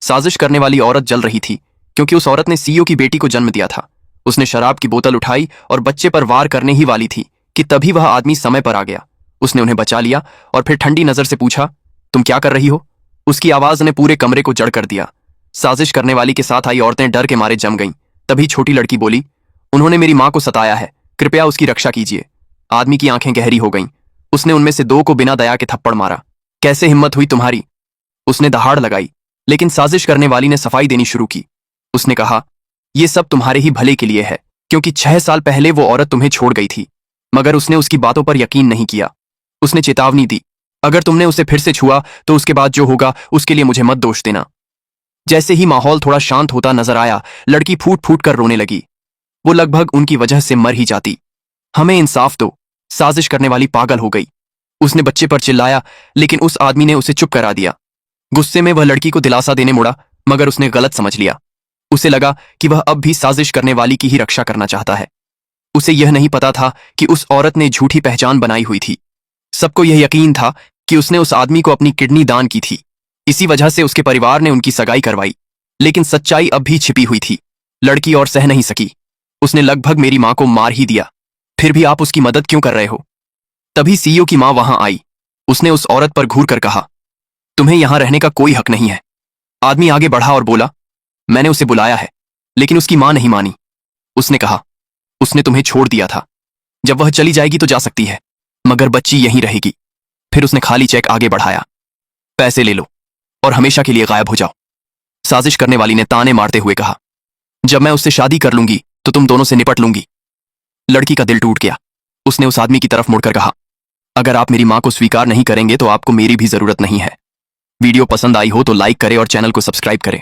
साजिश करने वाली औरत जल रही थी क्योंकि उस औरत ने सीईओ की बेटी को जन्म दिया था। उसने शराब की बोतल उठाई और बच्चे पर वार करने ही वाली थी कि तभी वह आदमी समय पर आ गया। उसने उन्हें बचा लिया और फिर ठंडी नजर से पूछा, तुम क्या कर रही हो? उसकी आवाज ने पूरे कमरे को जड़ कर दिया। साजिश करने वाली के साथ आई औरतें डर के मारे जम गईं। तभी छोटी लड़की बोली, उन्होंने मेरी मां को सताया है, कृपया उसकी रक्षा कीजिए। आदमी की आंखें गहरी हो गईं। उसने उनमें से दो को बिना दया के थप्पड़ मारा। कैसे हिम्मत हुई तुम्हारी? उसने दहाड़ लगाई। लेकिन साजिश करने वाली ने सफाई देनी शुरू की। उसने कहा, यह सब तुम्हारे ही भले के लिए है, क्योंकि 6 साल पहले वो औरत तुम्हें छोड़ गई थी, मगर उसने उसकी बातों पर यकीन नहीं किया। उसने चेतावनी दी, अगर तुमने उसे फिर से छुआ तो उसके बाद जो होगा उसके लिए मुझे मत दोष देना। जैसे ही माहौल थोड़ा शांत होता नजर आया, लड़की फूट फूट कर रोने लगी। वो लगभग उनकी वजह से मर ही जाती। हमें इंसाफ दो। साजिश करने वाली पागल हो गई। उसने बच्चे पर चिल्लाया, लेकिन उस आदमी ने उसे चुप करा दिया। गुस्से में वह लड़की को दिलासा देने मुड़ा, मगर उसने गलत समझ लिया। उसे लगा कि वह अब भी साजिश करने वाली की ही रक्षा करना चाहता है। उसे यह नहीं पता था कि उस औरत ने झूठी पहचान बनाई हुई थी। सबको यह यकीन था कि उसने उस आदमी को अपनी किडनी दान की थी। इसी वजह से उसके परिवार ने उनकी सगाई करवाई। लेकिन सच्चाई अब भी छिपी हुई थी। लड़की और सह नहीं सकी। उसने लगभग मेरी मां को मार ही दिया। फिर भी आप उसकी मदद क्यों कर रहे हो? तभी सीईओ की मां वहां आई। उसने उस औरत पर घूर कर कहा, तुम्हें यहां रहने का कोई हक नहीं है। आदमी आगे बढ़ा और बोला, मैंने उसे बुलाया है, लेकिन उसकी मां नहीं मानी। उसने कहा, उसने तुम्हें छोड़ दिया था। जब वह चली जाएगी तो जा सकती है, मगर बच्ची यहीं रहेगी। फिर उसने खाली चेक आगे बढ़ाया, पैसे ले लो और हमेशा के लिए गायब हो जाओ। साजिश करने वाली ने ताने मारते हुए कहा, जब मैं उससे शादी कर लूंगी तो तुम दोनों से निपट लूंगी। लड़की का दिल टूट गया। उसने उस आदमी की तरफ मुड़कर कहा, अगर आप मेरी मां को स्वीकार नहीं करेंगे तो आपको मेरी भी जरूरत नहीं है। वीडियो पसंद आई हो तो लाइक करें और चैनल को सब्सक्राइब करें।